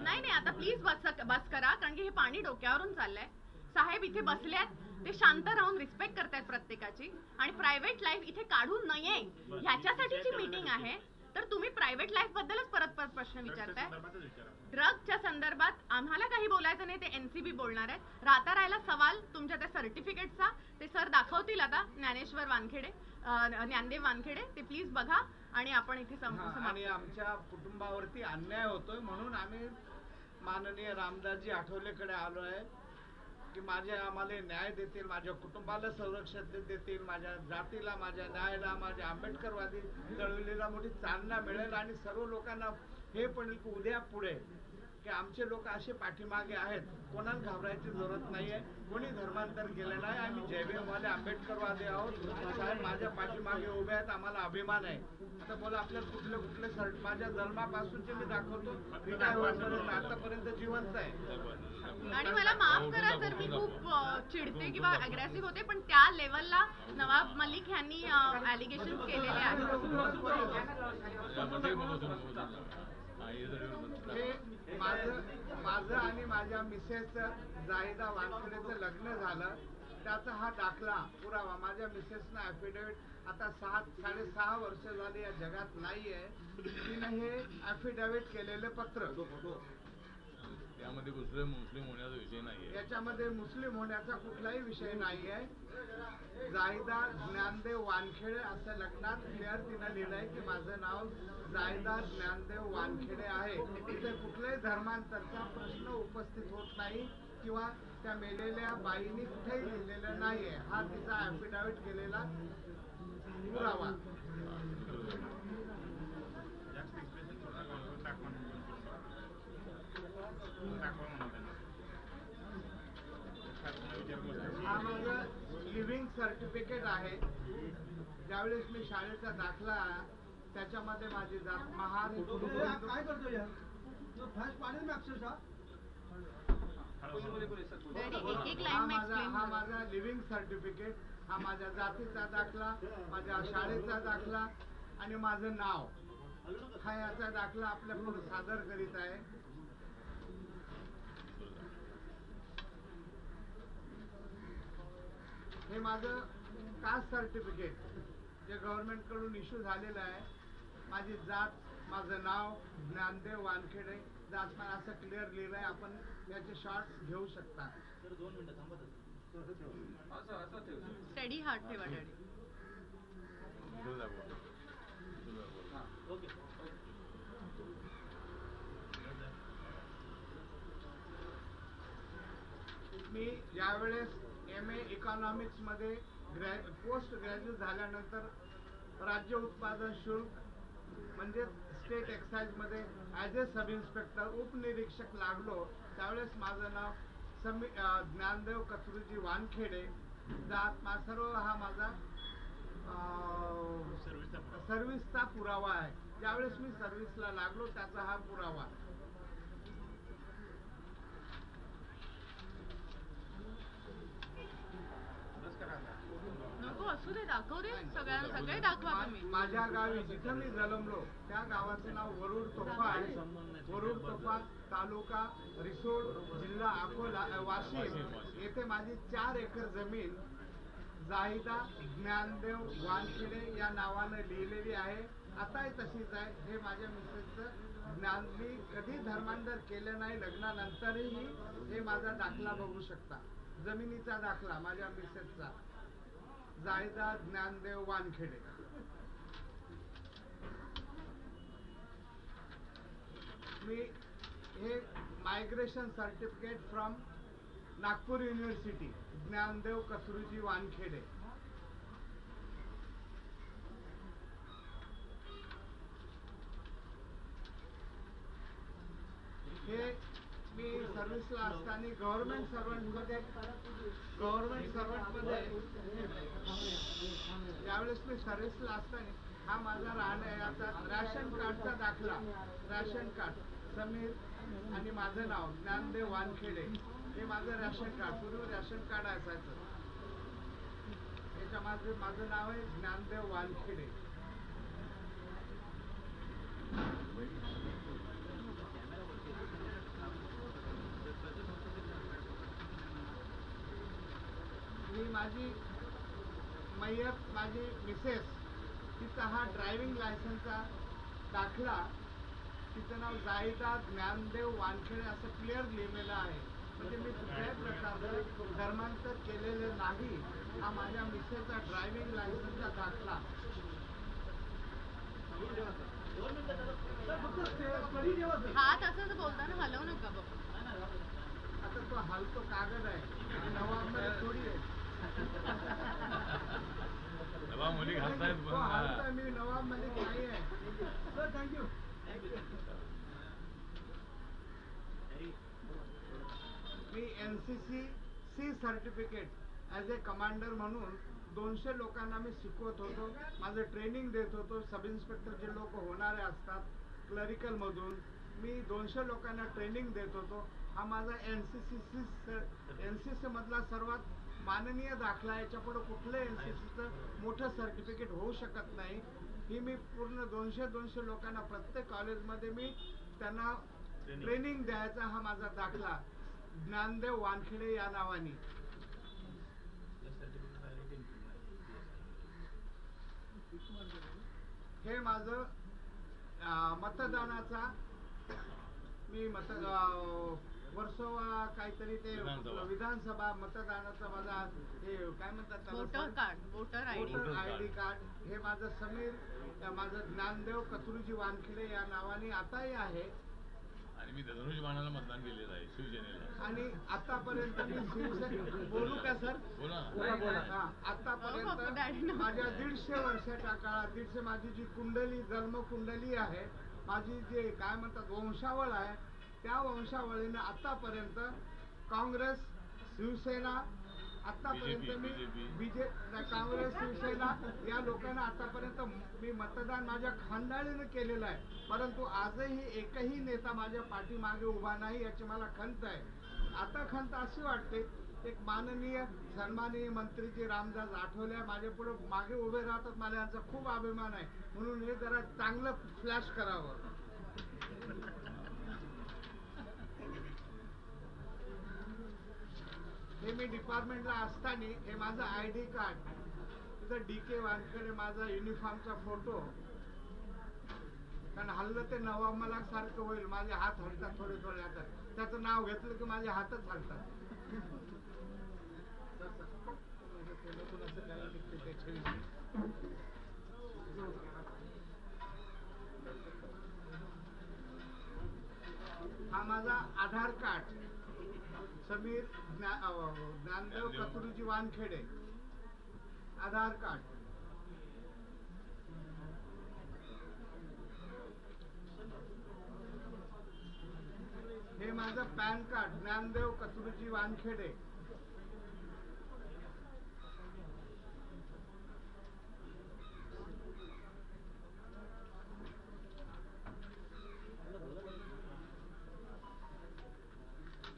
नाही आता प्लीज बस करा, कारण की हे पाणी डोक्यावरून चाललंय. साहेब इथे बसल्यात, ते शांत राहून रिस्पेक्ट करतायत प्रत्येकाची. आणि प्रायव्हेट लाईफ इथे काढू नये ह्याच्यासाठीची मीटिंग आहे. तर तुम्ही प्रायव्हेट लाईफ बद्दलच परत प्रश्न विचारताय. ड्रग्सच्या संदर्भात आम्हाला काही बोलायचं नाही, ते एनसीबी बोलणार आहेत. राहता राहिला सवाल तुमच्या त्या सर्टिफिकेटचा, ते सर दाखवतील आता. ज्ञानेश्वर वानखेडे, ज्ञानदेव वानखेडे, ते प्लीज बघा आणि आपण इथे आणि आमच्या कुटुंबावरती अन्याय होतोय म्हणून आम्ही माननीय रामदासजी आठवलेकडे आलो आहे की आम्हाला न्याय देतील, माझ्या कुटुंबाला संरक्षण देतील, माझ्या जातीला, माझ्या न्यायाला, माझ्या आंबेडकरवादी चळवळीला मोठी चालना मिळेल. आणि सर्व लोकांना हे पण उद्या पुढे की आमचे लोक असे पाठीमागे आहेत, कोणाला घाबरायची जरूरत नाही आहे, कोणी धर्मांतर केलं नाही, आम्ही जयभीमवाले आंबेडकरवाले आहोत, साहेब माझ्या पाठीमागे उभे आहेत, आम्हाला अभिमान आहे. आता बोला आपल्याला कुठले कुठले सर्ट, माझ्या जन्मापासूनचे मी दाखवतो, रिटायर होईपर्यंत आतापर्यंत जिवंत आहे. आणि मला माफ करा जर मी खूप चिडते किंवा अग्रेसिव्ह होते, पण त्या लेवलला नवाब मलिक यांनी ॲलिगेशन केलेले आहेत. हे माझं आणि माझ्या मिसेसचं जाहिदा वानखेडेचं लग्न झालं, त्याचा हा दाखला पुरावा. माझ्या मिसेसनं ॲफिडेव्हिट आता 6.5 वर्ष झाली या जगात नाहीये, तिने हे ॲफिडेव्हिट केलेले पत्र. त्यामध्ये मुस्लिम होण्याचा विषय नाही, याच्यामध्ये मुस्लिम होण्याचा कुठलाही विषय नाहीये. जाहिदा ज्ञानदेव वानखेडे असं लग्नात क्लिअर तिनं लिहिलंय की माझं नाव जाहिदा ज्ञानदेव वानखेडे आहे. तिथे कुठल्याही धर्मांतरचा प्रश्न उपस्थित होत नाही किंवा त्या मेलेल्या बाईंनी कुठेही लिहिलेलं नाहीये. हा तिचा ॲफिडेव्हिट केलेला पुरावा. हा माझं लिव्हिंग सर्टिफिकेट आहे. ज्यावेळेस मी शाळेचा दाखला, त्याच्यामध्ये माझी जात महार. काय करतो यार पाणी में अक्षरशः हा माझा लिव्हिंग सर्टिफिकेट, हा माझ्या जातीचा दाखला, माझ्या शाळेचा दाखला आणि माझं नाव, हा याचा दाखला आपल्या पुढे सादर करीत आहे. हे माझं कास्ट सर्टिफिकेट जे गव्हर्नमेंट कडून इश्यू झालेलं आहे. माझी जात, माझं नाव ज्ञानदेव वानखेडे, जात असं क्लिअर लिहिलंय. आपण याचे शॉर्ट्स घेऊ शकता. स्टडी हार्ट ठेवा डॅडी. मी ज्यावेळेस MA इकॉनॉमिक्स मध्ये पोस्ट ग्रॅज्युएट झाल्यानंतर राज्य उत्पादन शुल्क म्हणजे स्टेट एक्साइज मध्ये ॲज ए सब इन्स्पेक्टर उपनिरीक्षक लागलो. त्यावेळेस माझं नाव ज्ञानदेव कचरूजी वानखेडे, जात सर्व हा माझा सर्व्हिसचा पुरावा आहे. ज्यावेळेस मी सर्व्हिसला लागलो त्याचा हा पुरावा. नको असू दे, दाखव दे सगळ्यांना, सगळे दाखवा तुम्ही. माझ्या गावी जिथं मी जन्मलो त्या गावाचं नाव वरुड तोफा आहे. वरुड तोफा, तालुका रिसोड, जिल्हा अकोला, वाशिम येथे माझी 4 एकर जमीन जाहिदा ज्ञानदेव वानखेडे या नावानं लिहिलेली आहे. आताही तशीच आहे. हे माझ्या मिसेसचं ज्ञान, मी कधी धर्मांतर केलं नाही. लग्नानंतरही हे माझा दाखला बघू शकता, जमिनीचा दाखला माझ्या मिसेसचा, जाहिदा ज्ञानदेव वानखेडे. मी हे migration certificate from Nagpur university, Gyandev Kachruji Wankhede. हे मी सर्व्हिसला असताना गव्हर्नमेंट सर्वंटमध्ये ज्यावेळेस मी सर्व्हिसला असताना हा माझा राहण्याचा रॅशन कार्डचा दाखला, रॅशन कार्ड समीर आणि माझं नाव ज्ञानदेव वानखेडे, हे माझं रॅशन कार्ड. पूर्वी रॅशन कार्ड असायचं, याच्या माझं नाव आहे ज्ञानदेव वानखेडे. मी माझी मय्यत, माझी मिसेस, तिचा हा ड्रायव्हिंग लायसन्सचा दाखला, तिचं नाव जाहिदा ज्ञानदेव वानखेडे असं क्लिअर लिहिलेलं आहे. म्हणजे मी कुठल्याही प्रकारचं धर्मांतर केलेलं नाही. हा माझ्या मिसेसचा ड्रायव्हिंग लायसन्सचा दाखला. हा तसंच बोलताना हलवू नका बाबा. आता तो हलतो कागद आहे, नवाबमध्ये थोडी आहे. नवाब मलिक हलतायत, मी नवाब मलिक नाही आहे. Sir thank you. मी NCC C सर्टिफिकेट ॲज ए कमांडर म्हणून 200 लोकांना मी शिकवत होतो. माझं ट्रेनिंग देत होतो. सब इन्स्पेक्टर जे लोक होणारे असतात क्लरिकलमधून मी 200 लोकांना ट्रेनिंग देत होतो. हा माझा NCC मधला सर्वात माननीय दाखला. याच्यापुढे कुठलं NCCचं मोठं सर्टिफिकेट होऊ शकत नाही. ही मी पूर्ण 200 लोकांना प्रत्येक कॉलेजमध्ये मी त्यांना ट्रेनिंग द्यायचा हा माझा दाखला ज्ञानदेव वानखेडे या नावाने. हे माझं मतदानाचा मी वर्सोवा काहीतरी ते विधानसभा मतदानाचा माझा हे काय म्हणतात वोटर ID कार्ड. हे माझं समीर माझं ज्ञानदेव कतुरुजी वानखेडे या नावाने आताही आहे. आणि मी धनुष्यबाणाला मतदान केलेलं आहे शिवसेनेला. आणि आतापर्यंत मी शिवसेना बोलू का सर? बोला. आतापर्यंत माझ्या 150 वर्षाच्या काळात 150 माझी जी कुंडली जन्मकुंडली आहे, माझी जे काय म्हणतात वंशावळ आहे, त्या वंशावळीने आतापर्यंत काँग्रेस शिवसेना आतापर्यंत मी काँग्रेस शिवसेना या लोकांना आतापर्यंत मी मतदान माझ्या खानदानीनं केलेलं आहे. परंतु आजही एकही नेता माझ्या पाठीमागे उभा नाही याची मला खंत आहे. आता खंत अशी वाटते एक माननीय सन्माननीय मंत्री रामदास आठवले माझ्या पुढे मागे उभे राहतात. मला यांचा खूप अभिमान आहे. म्हणून हे जरा चांगलं फ्लॅश करावं. हे मी डिपार्टमेंटला असताना हे माझं ID कार्ड. तिथं DK वानखेडे माझा युनिफॉर्मचा फोटो. कारण हल्लं ते नवाब मलाक सारखं होईल. माझे हात हलतात थोडे आता. त्याचं नाव घेतलं की माझे हातच हलतात. हा माझा आधार कार्ड समीर ज्ञानदेव कतुरुजी वानखेडे आधार कार्ड. हे माझं पॅन कार्ड ज्ञानदेव कतुरुजी वानखेडे.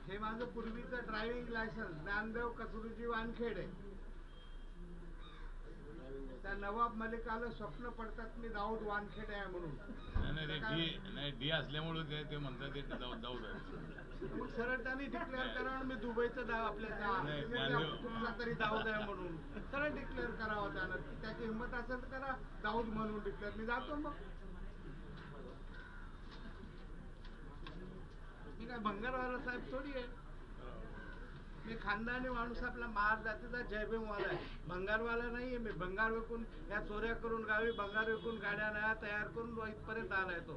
हे माझं पूर्वीचं ड्रायव्हिंग लायसन्स ज्ञानदेव कतुरुजी वानखेडे. त्या नवाब मलिकाला स्वप्न पडतात मी दाऊद वानखेडे आहे म्हणून. नाही डी असल्यामुळे ते म्हणतात ते दाऊद आहे. मग सरळ त्यांनी डिक्लेअर करावं मी दुबईचं दाव आपल्या कुठला तरी दाऊद आहे म्हणून सरळ डिक्लेअर करावं त्यानं. त्याची हिंमत असेल तर करा दाऊद म्हणून डिक्लेअर. मी जातो मग. मी काय भंगारवाला साहेब थोडी आहे. मी खानदानी माणूस आपला महार जातीचा जयभीमवाला आहे. भंगारवाला नाहीये मी. भंगार विकून या चोऱ्या करून गावी भंगार विकून गाड्या नया तयार करून इथपर्यंत आलाय तो.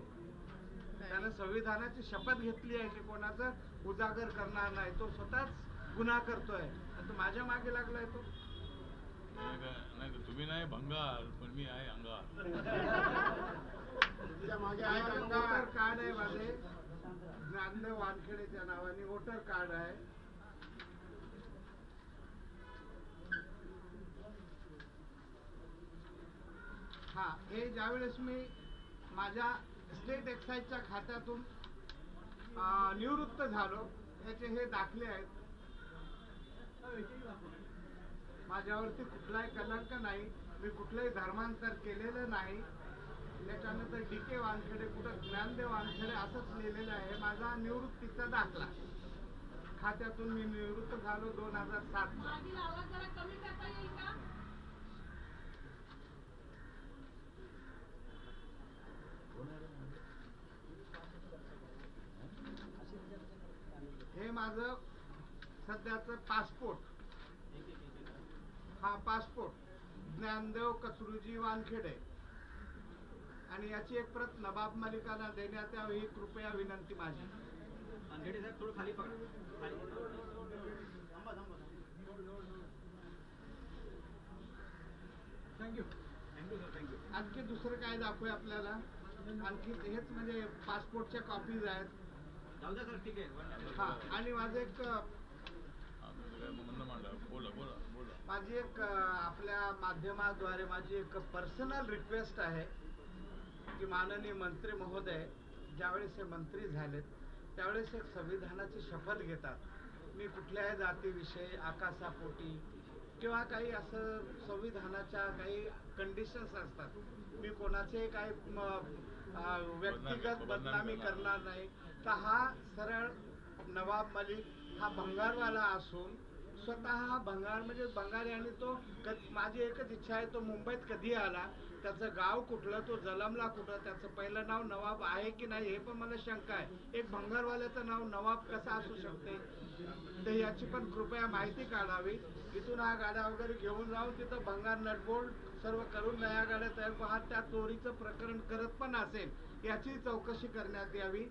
त्यानं संविधानाची शपथ घेतली आहे की कोणाचं उजागर करणार नाही. तो स्वतःच गुन्हा करतोय आणि तो माझ्या मागे लागलाय. तो नाही तुम्ही नाही भंगार पण मी आहे अंगार. वोटर कार्ड आहे माझे ज्ञानदेव वानखेडेच्या नावाने वोटर कार्ड आहे. हा हे ज्यावेळेस मी माझ्या स्टेट एक्साईजच्या खात्यातून निवृत्त झालो त्याचे हे दाखले आहेत. माझ्यावरती कुठलाही कलंक नाही. मी कुठलंही धर्मांतर केलेलं नाही. त्याच्यानंतर DK वानखेडे कुठं ज्ञानदेव वानखेडे असंच लिहिलेलं आहे. माझा निवृत्तीचा दाखला. खात्यातून मी निवृत्त झालो 2007 हे माझं सध्याचं पासपोर्ट. हा पासपोर्ट ज्ञानदेव कचरुजी वानखेडे आणि याची एक प्रत नवाब मलिकाला देण्यात यावी ही कृपया विनंती माझी. वानखेडे साहेब थोडं खाली पकडा. Thank you sir. आणखी दुसरं काय दाखवूया आपल्याला? आणखी हेच म्हणजे पासपोर्टच्या कॉपीज आहेत. जाऊ द्या सर ठीक आहे. हा आणि माझं एक बोला बोला बोला. माझी एक आपल्या माध्यमाद्वारे माझी एक पर्सनल रिक्वेस्ट आहे की माननीय मंत्री महोदय ज्यावेळेस हे मंत्री झालेत त्यावेळेस एक संविधानाची शपथ घेतात. मी कुठल्याही जातीविषयी आकाशापोटी किंवा काही असं संविधानाच्या काही कंडिशन्स असतात. मी कोणाचे काही व्यक्तिगत बदनामी करणार नाही. तर हा सरळ नवाब मलिक हा भंगारवाला असून स्वतः भंगार म्हणजे बंगाली आणि तो माझी एकच इच्छा आहे तो मुंबईत कधी आला त्याचं गाव कुठलं तो जलमला कुठं त्याचं पहिलं नाव नवाब आहे की नाही हे पण मला शंका आहे. एक भंगारवाल्याचं नाव नवाब कसं असू शकते तर याची पण कृपया माहिती काढावी. इथून हा गाड्या वगैरे घेऊन जाऊन तिथं भंगार नटबोल्ट सर्व करून नया गाड्या तयार हा त्या चोरीचं प्रकरण करत पण असेल याची चौकशी करण्यात यावी.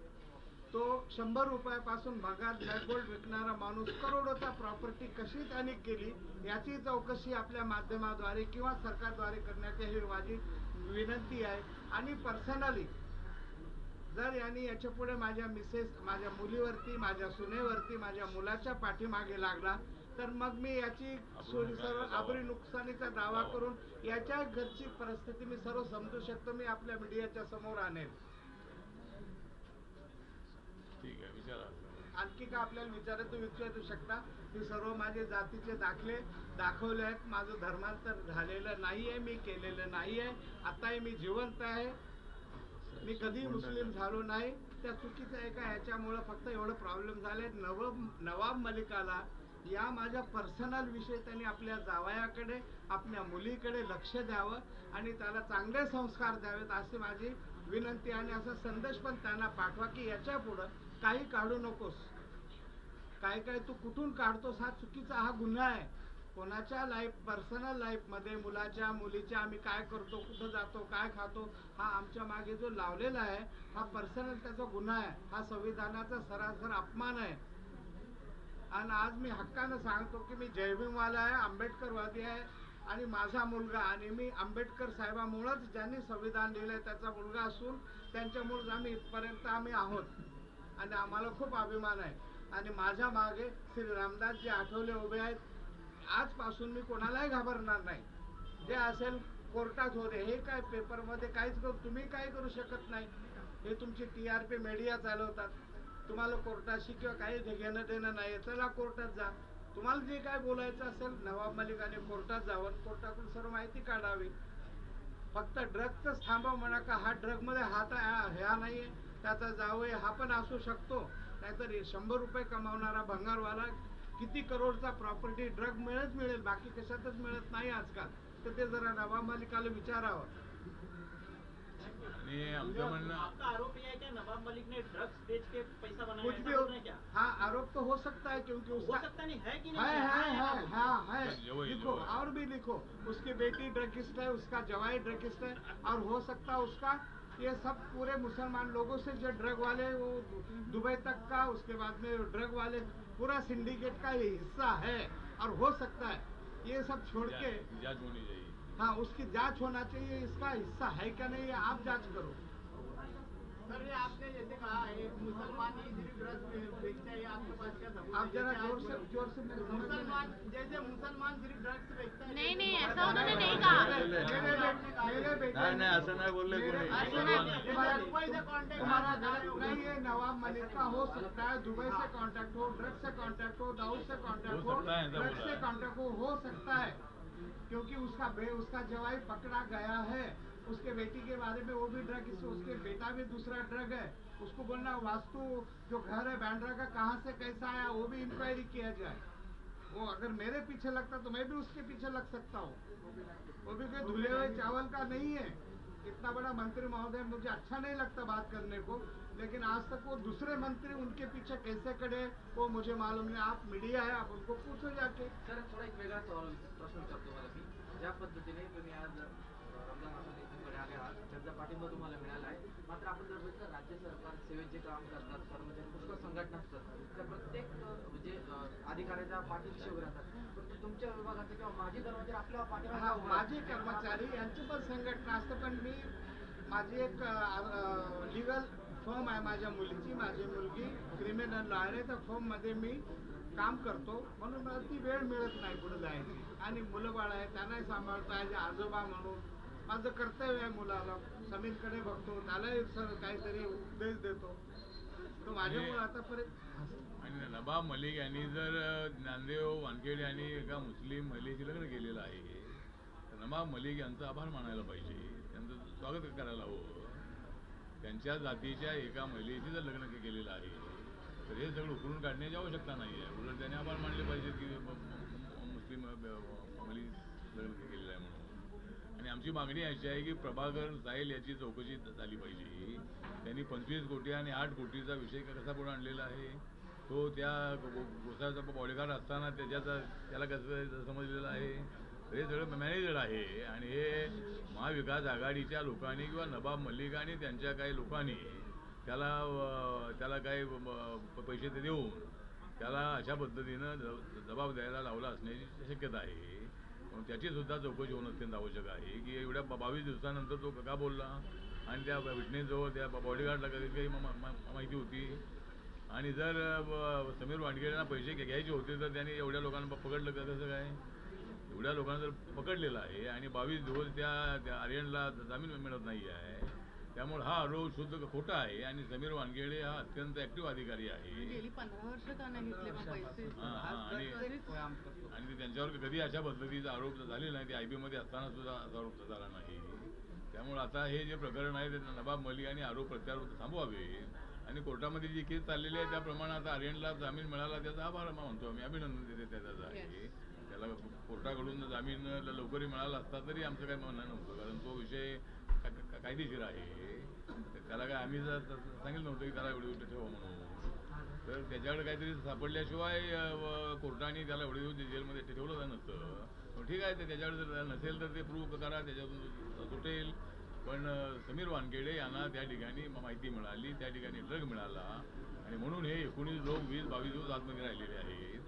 तो 100 रुपयापासून भंगार नटबोल्ट विकणारा माणूस करोडोचा प्रॉपर्टी कशी त्याने केली याची चौकशी आपल्या माध्यमाद्वारे किंवा सरकारद्वारे करण्यात यावी माझी विनंती आहे. आणि पर्सनली जर यांनी याच्या पुढे माझ्या मिसेस माझ्या मुलीवरती माझ्या सुनेवरती माझ्या मुलाच्या पाठीमागे लागला तर मग मी याची सर्व आबरी नुकसानीचा दावा करून याच्या घरची परिस्थिती मी सर्व समजू शकतो. मी आपल्या मीडियाच्या समोर आणेन. ठीक आहे विचारा. आणखी का आपल्याला विचारू शकता. मी सर्व माझे जातीचे दाखले दाखवले आहेत. माझं धर्मांतर झालेलं नाहीये मी केलेलं नाहीये. आताही मी जिवंत आहे. मी कधी मुस्लिम झालो नाही. त्या चुकीचं आहे का याच्यामुळं फक्त एवढं प्रॉब्लेम झाले. नवाब मलिकाला या माझ्या पर्सनल विषयी त्यांनी आपल्या जावयाकडे आपल्या मुलीकडे लक्ष द्यावं आणि त्याला चांगले संस्कार द्यावेत अशी माझी विनंती. आणि असा संदेश पण त्यांना पाठवा की याच्या पुढं काही काढू नकोस. काय तू कुठून काढतोस हा चुकीचा हा गुन्हा आहे. कोणाच्या पर्सनल लाईफमध्ये मुलाच्या मुलीच्या आम्ही काय करतो कुठं जातो काय खातो हा आमच्या मागे जो लावलेला आहे हा पर्सनल त्याचा गुन्हा आहे. हा संविधानाचा सरासर अपमान आहे. आणि आज मी हक्कानं सांगतो की मी जयभीमवाला आहे आंबेडकरवादी आहे आणि माझा मुलगा आणि मी आंबेडकर साहेबामुळंच ज्यांनी संविधान लिहिलंय त्याचा मुलगा असून त्यांच्यामुळेच आम्ही इथपर्यंत आम्ही आहोत आणि आम्हाला खूप अभिमान आहे. आणि माझ्या मागे श्री रामदासजी आठवले उभे आहेत. आजपासून मी कोणालाही घाबरणार नाही. जे असेल कोर्टात होते. हे काय पेपरमध्ये काहीच तुम्ही काही करू शकत नाही. हे तुमची TRP मीडिया चालवतात. तुम्हाला कोर्टाशी किंवा काही घेणं देणं नाही. चला कोर्टात जा. तुम्हाला जे काय बोलायचं असेल नवाब मलिकाने कोर्टात जावं कोर्टातून सर्व माहिती काढावी. फक्त ड्रगच थांबव म्हणा का हा ड्रगमध्ये हात ह्या नाहीये त्याचा जावई हा पण असू शकतो. नाहीतर 100 रुपये कमावणारा भंगारवाला किती करोडचा प्रॉपर्टी ड्रग मिळेल बाकी कशातच मिळत नाही आजकाल. तर ते जरा नवाब मलिकाला विचारावं. आणि आमचं म्हणणं आपका आरोप यह है कि नवाब मलिक ने ड्रग्स बेच के पैसा बनाया कुछ भी हो क्या? हाँ आरोप तो हो सकता है क्योंकि उसका हो सकता नहीं है कि नहीं है लिखो और भी लिखो. उसकी बेटी ड्रगिस्ट है उसका जवाई ड्रगिस्ट है और हो सकता है उसका ये सब पूरे मुसलमान लोगों से जो ड्रग वाले वो दुबई तक का उसके बाद में ड्रग वाले पूरा सिंडिकेट का ये हिस्सा है. और हो सकता है ये सब छोड़ के जांच होनी चाहिए. हाँ उसकी जांच होना चाहिए. इसका हिस्सा है क्या नहीं है आप जांच करो. सर ये आपने जैसे कहा एक मुसलमान ही सिर्फ ड्रग्स बेचता है आपके पास क्या सबूत? आप जरा जोर से मेरे समझ में मुसलमान जैसे मुसलमान सिर्फ ड्रग्स बेचता है. नहीं ऐसा उन्होंने नहीं कहा. मेरे बेटे नाही असं नाही बोलले कोणी. दुबई से कॉन्टेक्ट तुम्हारा नहीं ये नवाब मलिक का हो सकता है. दुबई से कांटेक्ट हो ड्रग्स से कांटेक्ट हो दाऊद से कांटेक्ट हो ड्रग्स से कांटेक्ट हो सकता है क्योंकि उसका जवाई पकड़ा गया है. उसके बेटी के बारे में वो भी ड्रग उसके बेटा भी दूसरा ड्रग है. उसको बोलना वास्तु जो घर है बैंड्रा का कहाँ से कैसा आया वो भी इंक्वायरी किया जाए. वो अगर मेरे पीछे लगता तो मैं भी उसके पीछे लग सकता हूँ. वो भी कोई धुले हुए चावल का नहीं है. इतना बड़ा मंत्री महोदय मुझे अच्छा नहीं लगता बात करने को लेकिन आज तक वो दूसरे मंत्री उनके पीछे कैसे खड़े वो मुझे मालूम नहीं. आप मीडिया है आप उनको पूछो जाके. सर थोडा एक वेगळा प्रश्न विचारतो मला मी. ज्या पद्धतीने तुम्ही आज रमजान आले आहात त्याचा पाठिंबा तुम्हाला मिळाला आहे. मात्र आपण जर बघितलं राज्य सरकार सेवेत जे काम करतात कर्मचारी पुष्कळ संघटना असतात त्या प्रत्येक म्हणजे अधिकाऱ्याच्या पाठीशी उभे राहतात. परंतु तुमच्या विभागाचे किंवा माजी कर्मचारी आपल्या पाठीमागे माझे कर्मचारी यांची पण संघटना असते. पण मी माझी एक लीगल फर्म आहे माझ्या मुलीची. माझी मुलगी क्रिमिनल लॉयर आहे. त्या फर्म मध्ये मी काम करतो म्हणून मला ती वेळ मिळत नाही पुढे जायची. आणि मुलं बाळ आहे त्यांनाही सांभाळता आजोबा म्हणून माझं कर्तव्य आहे. मुलाला समीरकडे बघतो, त्यालाही काहीतरी उपदेश देतो. तो माझ्यामुळे आतापर्यंत. आणि नवाब मलिक यांनी जर ज्ञानदेव वानखेडे यांनी एका मुस्लिम महिलेशी लग्न केलेलं आहे तर नवाब मलिक यांचा आभार मानायला पाहिजे, त्यांचं स्वागत करायला हवं. त्यांच्या जातीच्या एका महिलेशी जर लग्न केलेलं आहे तर हे सगळं उकरून काढण्याची आवश्यकता नाही आहे. उलट त्याने आभार मानले पाहिजे की मुस्लिम मलिक लग्न केलेलं आहे म्हणून. आणि आमची मागणी अशी आहे की प्रभाकर साहेल याची चौकशी झाली पाहिजे. त्यांनी 25 कोटी आणि 8 कोटीचा विषय कसा पुढे आणलेला आहे, तो त्या गोसाचा बॉडीगार्ड असताना त्याला कसं समजलेलं आहे, हे सगळं मॅनेजर आहे. आणि हे महाविकास आघाडीच्या लोकांनी किंवा नवाब मलिक आणि त्यांच्या काही लोकांनी त्याला काही पैसे देऊन त्याला अशा पद्धतीनं जबाब द्यायला लावला असण्याची शक्यता आहे. त्याची सुद्धा चौकशी होणं अत्यंत आवश्यक आहे की एवढ्या 22 दिवसानंतर तो का बोलला आणि त्या विटनेसजवळ त्या बॉडीगार्डला काही माहिती होती. आणि जर समीर वानखेडेंना पैसे घ्यायचे होते तर त्यांनी एवढ्या लोकांना पकडलं का कसं काय? एवढ्या लोकांना जर पकडलेलं आहे आणि 22 दिवस त्या आर्यनला जामीन मिळत नाही आहे, त्यामुळे हा आरोप शुद्ध खोटा आहे. आणि समीर वानखेडे हा अत्यंत ऍक्टिव्ह अधिकारी आहे. गेली 15 वर्ष का नाही घेतले मग पैसे? आणि त्यांच्यावर कधी अशा पद्धतीचा आरोप झाले नाही. ते IB मध्ये असताना सुद्धा असा आरोप झाला नाही. त्यामुळे आता हे जे प्रकरण आहे ते नवाब मलिक आणि आरोप प्रत्यारोप थांबवावे. आणि कोर्टामध्ये जी केस चाललेली आहे त्याप्रमाणे आता आर्यनला जामीन मिळाला त्याचा आभार म्हणतो आम्ही, अभिनंदन देते त्याचं आहे. त्याला कोर्टाकडून जामीन लवकरही मिळाला असता तरी आमचं काही म्हणणं नव्हतं, कारण तो विषय कायदेशीर आहे. त्याला काय आम्ही सांगितलं नव्हतं की त्याला एवढी गोष्ट ठेवा म्हणून. तर त्याच्याकडे काहीतरी सापडल्याशिवाय कोर्टाने त्याला एवढी दिवस जेलमध्ये ठेवलं नसतं. ठीक आहे, ते त्याच्याकडे जर नसेल तर ते प्रूव्ह करा, त्याच्यातून सुटेल. पण समीर वानखेडे यांना त्या ठिकाणी माहिती मिळाली, त्या ठिकाणी ड्रग मिळाला आणि म्हणून हे 19 लोक 20-22 दिवस आतमध्ये राहिलेले आहेत.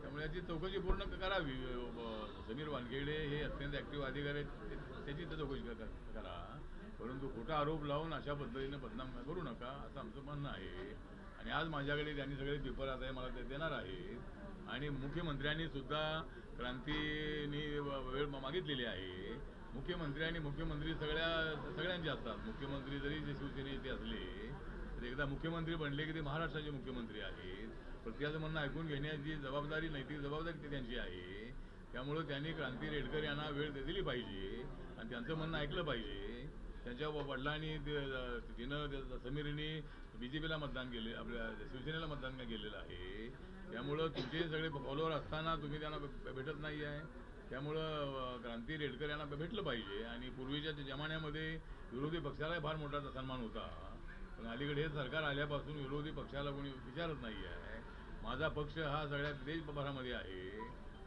त्यामुळे याची चौकशी पूर्ण करावी. समीर वानखेडे हे अत्यंत ऍक्टिव्ह अधिकारी आहेत, त्याची तर चौकशी करा. परंतु खोटा आरोप लावून अशा पद्धतीने बदनाम करू नका असं आमचं म्हणणं आहे. आणि आज माझ्याकडे त्यांनी सगळे पेपर आता मला ते देणार आहेत. आणि मुख्यमंत्र्यांनी सुद्धा क्रांतीने वेळ मागितलेली आहे. मुख्यमंत्री सगळ्यांचे असतात. मुख्यमंत्री जरी जे शिवसेनेचे असले तर एकदा मुख्यमंत्री बनले की ते महाराष्ट्राचे मुख्यमंत्री आहेत. प्रत्येकाचं म्हणणं ऐकून घेण्याची जबाबदारी, नैतिक जबाबदारी त्यांची आहे. त्यामुळं त्यांनी क्रांती रेडकर यांना वेळ दिली पाहिजे आणि त्यांचं म्हणणं ऐकलं पाहिजे. त्यांच्या वडिलांनी तिनं समीरनी BJPला मतदान केले, आपल्या शिवसेनेला मतदान केलेलं आहे. त्यामुळं तुमचे सगळे फॉलोअर असताना तुम्ही त्यांना भेटत नाही आहे. त्यामुळं क्रांती रेडकर यांना भेटलं पाहिजे. आणि पूर्वीच्या जमान्यामध्ये विरोधी पक्षालाही फार मोठा सन्मान होता, पण अलीकडे हे सरकार आल्यापासून विरोधी पक्षाला कोणी विचारत नाही आहे. माझा पक्ष हा सगळ्यात देशभरामध्ये आहे,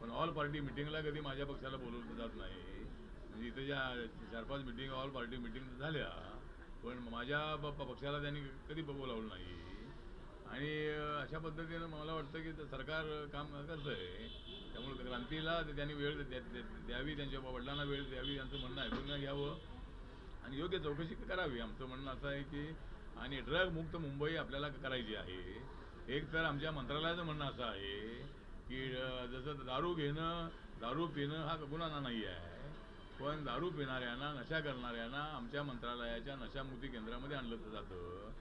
पण ऑल पार्टी मिटिंगला कधी माझ्या पक्षाला बोलवलं जात नाही. म्हणजे इथे ज्या 4-5 मिटिंग ऑल पार्टी मिटिंग झाल्या, पण माझ्या पक्षाला त्यांनी कधी बोलावलं नाही. आणि अशा पद्धतीनं मला वाटतं की सरकार काम करतं आहे. त्यामुळे क्रांतीला त्यांनी वेळ द्यावी, त्यांच्या वडिलांना वेळ द्यावी, यांचं म्हणणं ऐकून घ्यावं आणि योग्य चौकशी करावी. आमचं म्हणणं असं आहे की आणि ड्रग मुक्त मुंबई आपल्याला करायची आहे. एक तर आमच्या मंत्रालयाचं म्हणणं असं आहे की जसं दारू पिणं हा गुन्हा नाही आहे, पण दारू पिणाऱ्यांना, नशा करणाऱ्यांना आमच्या मंत्रालयाच्या नशामुक्ती केंद्रामध्ये आणलं जातं.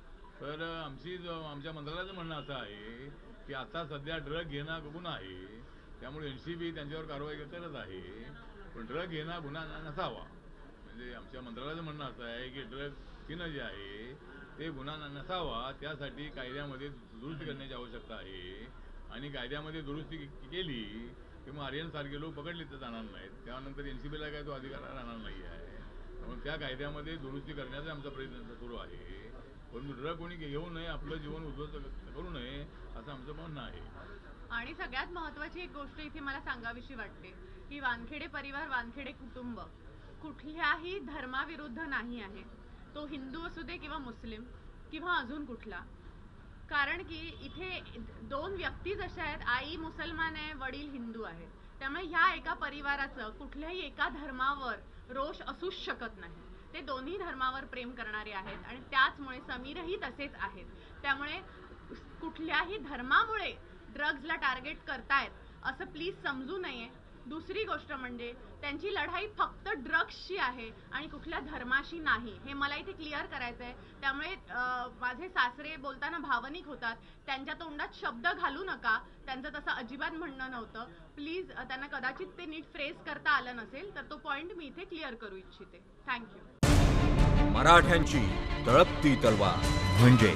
तर आमच्या मंत्रालयाचं म्हणणं असं आहे की आता सध्या ड्रग घेणं गुन्हा आहे, त्यामुळे NCB त्यांच्यावर कारवाई करत आहे. पण ड्रग घेणं गुन्हा नसावा. म्हणजे आमच्या मंत्रालयाचं म्हणणं असं आहे की ड्रग पिणं जे आहे ते गुन्हा नसावा. त्यासाठी कायद्यामध्ये दुरुस्ती करण्याची आवश्यकता आहे. आणि कायद्यामध्ये दुरुस्ती केली की मग आर्यनसारखे लोक पकडले तर जाणार नाहीत. त्यानंतर NCBला काय तो अधिकार राहणार नाही आहे. त्यामुळे त्या कायद्यामध्ये दुरुस्ती करण्याचा आमचा प्रयत्न सुरू आहे. परंतु ड्रग कोणी घेऊ नये, आपलं जीवन उद्ध्वस्त करू नये असं आमचं म्हणणं आहे. आणि सगळ्यात महत्त्वाची एक गोष्ट इथे मला सांगावीशी वाटते की वानखेडे परिवार, वानखेडे कुटुंब कुठल्याही धर्माविरुद्ध नाही आहे. तो हिंदू असू दे किंवा मुस्लिम किंवा अजून कुठला. कारण की इथे 2 व्यक्ती जशा आहेत, आई मुसलमान आहे, वडील हिंदू आहे. त्यामुळे ह्या एका परिवाराचं कुठल्याही एका धर्मावर रोष असूच शकत नाही. ते दोन्ही धर्मावर प्रेम करणारे आहेत आणि त्याचमुळे समीरही तसेच आहेत. त्यामुळे कुठल्याही धर्मामुळे ड्रग्जला टार्गेट करतायत असं प्लीज समजू नये. दुसरी गोष्ट म्हणजे त्यांची लढाई फक्त ड्रग्सची आहे आणि कुठल्या धर्माशी नाही, हे मला इथे क्लिअर करायचं आहे. त्यामुळे माझे सासरे बोलताना भावनिक होतात, त्यांच्या तोंडात शब्द घालू नका. त्यांचं तसं अजिबात म्हणणं नव्हतं. प्लीज त्यांना कदाचित ते नीट फ्रेज करता आलं नसेल तर तो पॉइंट मी इथे क्लिअर करू इच्छिते. थँक्यू. मराठ्यांची तळपती तलवार म्हणजे